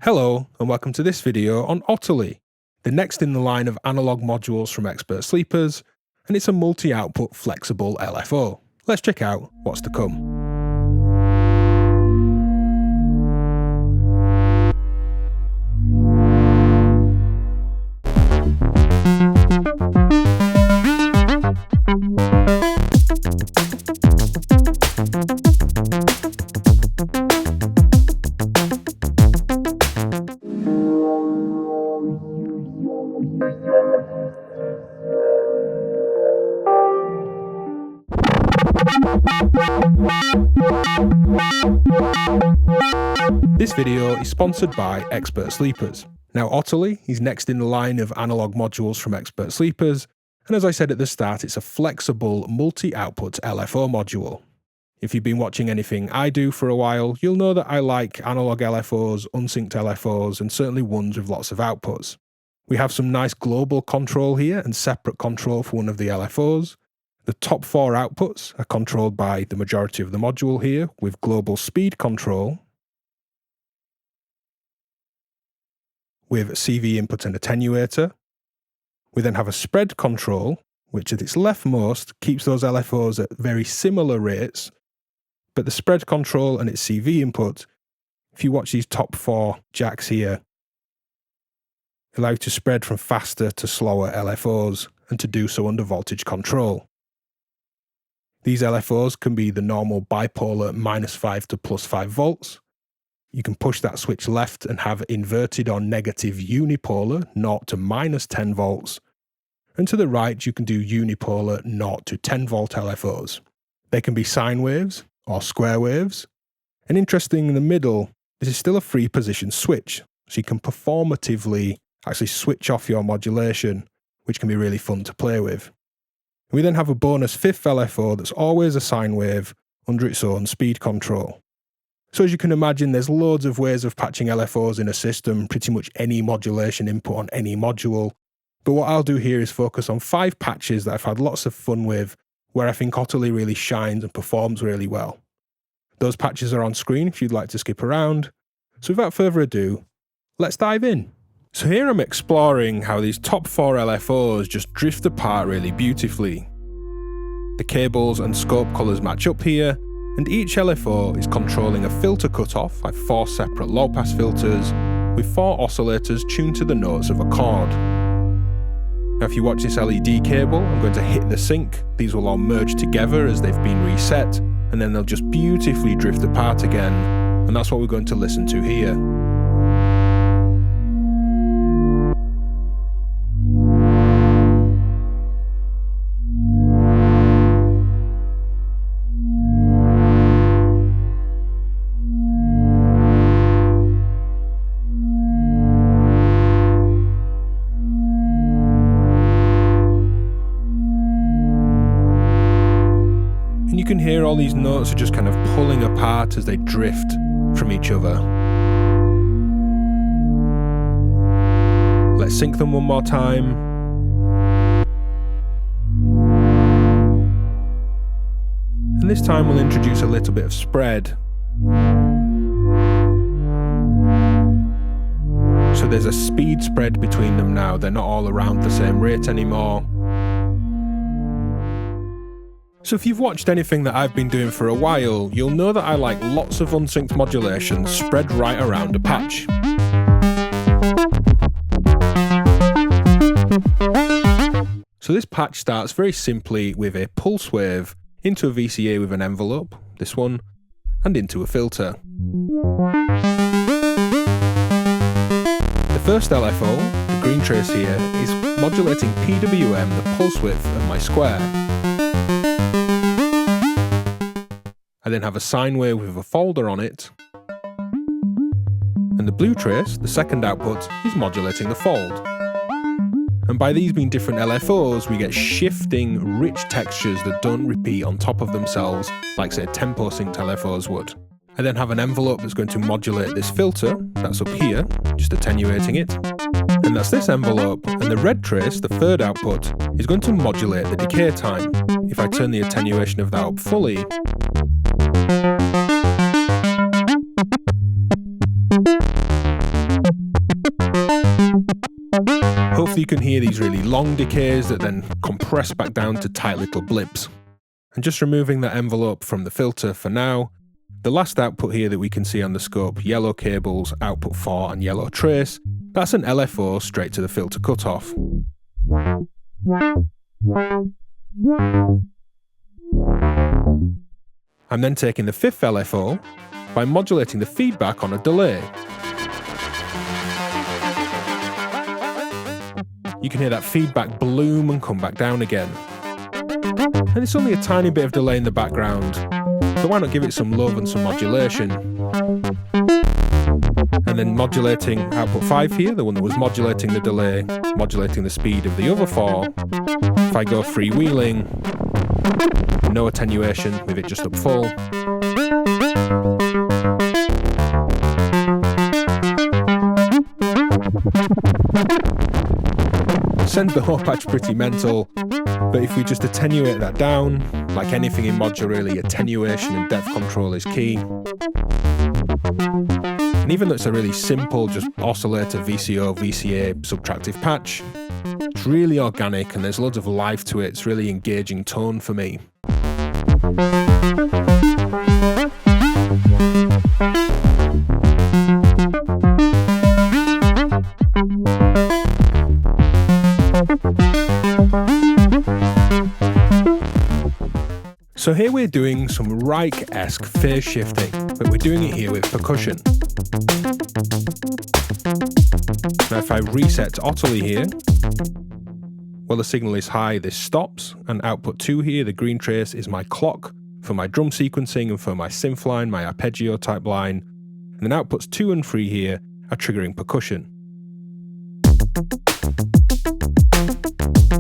Hello and welcome to this video on Otterly, the next in the line of analog modules from expert sleepers, and it's a multi-output flexible LFO. Let's check out what's to come. This video is sponsored by Expert Sleepers. Now Otterly is next in the line of analog modules from Expert Sleepers, and as I said at the start, it's a flexible multi-output LFO module. If you've been watching anything I do for a while, you'll know that I like analog LFOs, unsynced LFOs, and certainly ones with lots of outputs. We have some nice global control here and separate control for one of the LFOs. The top four outputs are controlled by the majority of the module here, with global speed control, with CV input and attenuator. We then have a spread control, which at its leftmost keeps those LFOs at very similar rates, but the spread control and its CV input, if you watch these top four jacks here, allow you to spread from faster to slower LFOs and to do so under voltage control. These LFOs can be the normal bipolar -5 to +5 volts. You can push that switch left and have inverted or negative unipolar 0 to -10 volts. And to the right, you can do unipolar 0 to 10 volt LFOs. They can be sine waves or square waves. And interesting, in the middle, this is still a free position switch. So you can performatively actually switch off your modulation, which can be really fun to play with. We then have a bonus fifth LFO that's always a sine wave under its own speed control. So as you can imagine, there's loads of ways of patching LFOs in a system, pretty much any modulation input on any module. But what I'll do here is focus on 5 patches that I've had lots of fun with, where I think Otterly really shines and performs really well. Those patches are on screen if you'd like to skip around. So without further ado, let's dive in. So here I'm exploring how these top 4 LFOs just drift apart really beautifully. The cables and scope colours match up here, and each LFO is controlling a filter cutoff, like 4 separate low-pass filters, with 4 oscillators tuned to the notes of a chord. Now if you watch this LED cable, I'm going to hit the sync. These will all merge together as they've been reset, and then they'll just beautifully drift apart again, and that's what we're going to listen to here. You can hear all these notes are just kind of pulling apart as they drift from each other. Let's sync them one more time. And this time we'll introduce a little bit of spread. So there's a speed spread between them now, they're not all around the same rate anymore. So if you've watched anything that I've been doing for a while, you'll know that I like lots of unsynced modulation spread right around a patch. So this patch starts very simply with a pulse wave into a VCA with an envelope, this one, and into a filter. The first LFO, the green trace here, is modulating PWM, the pulse width of my square. I then have a sine wave with a folder on it, and the blue trace, the second output, is modulating the fold. And by these being different LFOs, we get shifting, rich textures that don't repeat on top of themselves like, say, tempo synced LFOs would. I then have an envelope that's going to modulate this filter, that's up here, just attenuating it, and that's this envelope, and the red trace, the third output, is going to modulate the decay time. If I turn the attenuation of that up fully, Hopefully you can hear these really long decays that then compress back down to tight little blips. And just removing that envelope from the filter for now, the last output here that we can see on the scope, yellow cables, output 4 and yellow trace, that's an LFO straight to the filter cutoff. I'm then taking the 5th LFO by modulating the feedback on a delay. You can hear that feedback bloom and come back down again. And it's only a tiny bit of delay in the background, so why not give it some love and some modulation? And then modulating output 5 here, the one that was modulating the delay, modulating the speed of the other 4. If I go freewheeling, no attenuation with it just up full. Sends the whole patch pretty mental, but if we just attenuate that down, like anything in Modular really, attenuation and depth control is key. And even though it's a really simple, just oscillator, VCO, VCA, subtractive patch, it's really organic and there's loads of life to it. It's really engaging tone for me. So here we're doing some Reich-esq phase shifting, but we're doing it here with percussion. Now if I reset to Otterly here, while the signal is high, this stops, and output 2 here, the green trace, is my clock for my drum sequencing and for my synth line, my arpeggio type line, and then outputs 2 and 3 here are triggering percussion.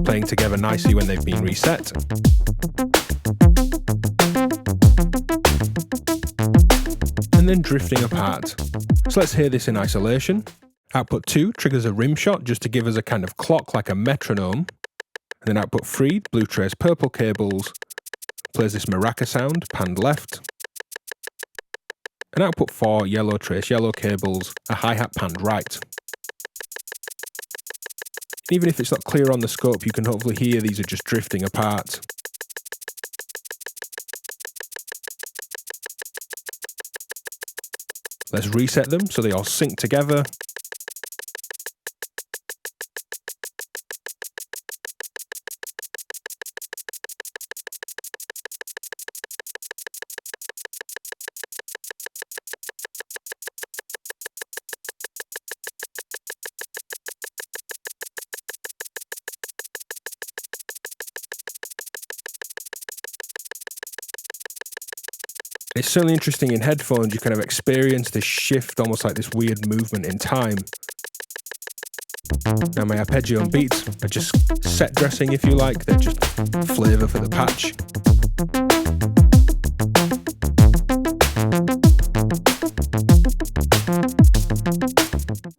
Playing together nicely when they've been reset. And then drifting apart. So let's hear this in isolation. Output 2 triggers a rim shot just to give us a kind of clock like a metronome. And then output 3, blue trace purple cables, plays this maraca sound, panned left. And output 4, yellow trace yellow cables, a hi-hat panned right. Even if it's not clear on the scope, you can hopefully hear these are just drifting apart. Let's reset them so they all sync together. It's certainly interesting in headphones, you kind of experience this shift, almost like this weird movement in time. Now my arpeggio and beats are just set dressing, if you like, they're just flavour for the patch.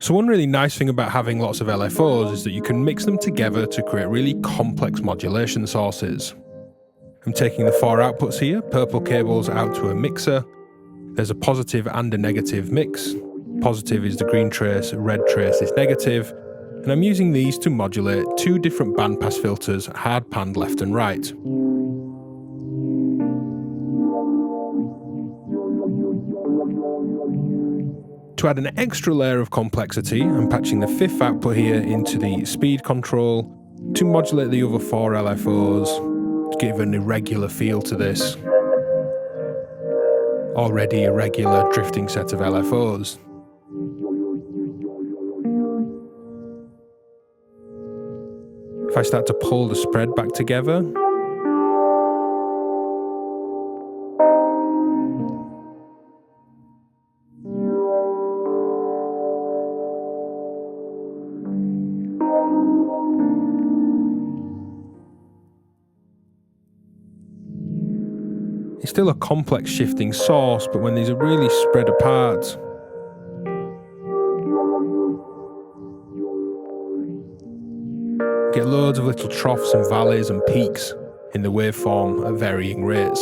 So one really nice thing about having lots of LFOs is that you can mix them together to create really complex modulation sources. I'm taking the 4 outputs here, purple cables out to a mixer. There's a positive and a negative mix. Positive is the green trace, red trace is negative. And I'm using these to modulate 2 different bandpass filters, hard panned left and right. To add an extra layer of complexity, I'm patching the 5th output here into the speed control to modulate the other 4 LFOs. Give an irregular feel to this already irregular drifting set of LFOs. If I start to pull the spread back together, it's still a complex shifting source, but when these are really spread apart, get loads of little troughs and valleys and peaks in the waveform at varying rates.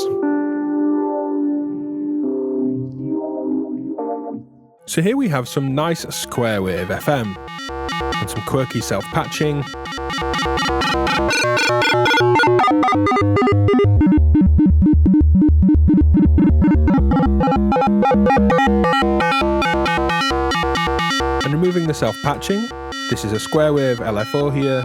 So here we have some nice square wave FM. and some quirky self-patching. And removing the self-patching, this is a square wave LFO here,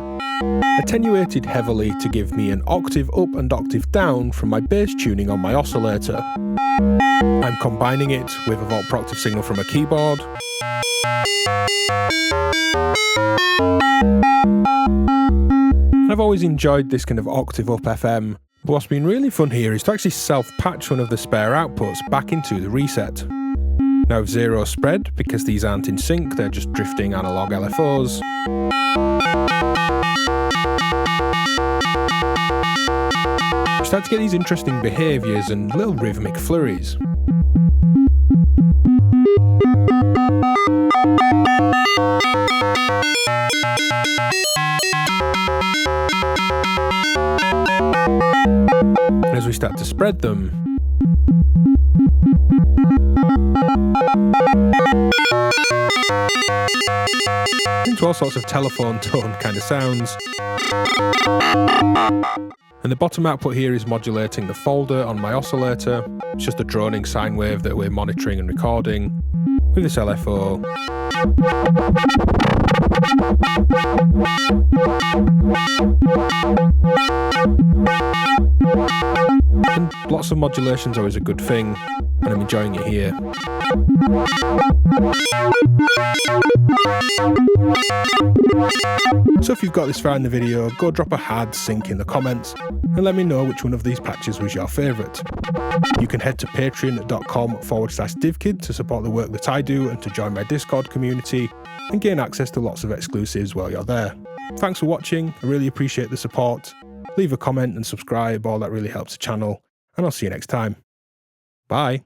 attenuated heavily to give me an octave up and octave down from my bass tuning on my oscillator. I'm combining it with a volt per octave signal from a keyboard. I've always enjoyed this kind of octave up FM, but what's been really fun here is to actually self-patch one of the spare outputs back into the reset. Now with zero spread, because these aren't in sync, they're just drifting analogue LFOs. You start to get these interesting behaviours and little rhythmic flurries. And as we start to spread them, into all sorts of telephone tone kind of sounds. And the bottom output here is modulating the folder on my oscillator. It's just a droning sine wave that we're monitoring and recording with this LFO. And lots of modulation is always a good thing, and I'm enjoying it here. So if you've got this far in the video, go drop a hard sync in the comments and let me know which one of these patches was your favourite. You can head to patreon.com/DivKid to support the work that I do and to join my Discord community and gain access to lots of exclusives while you're there. Thanks for watching, I really appreciate the support. Leave a comment and subscribe, all that really helps the channel, and I'll see you next time. Bye.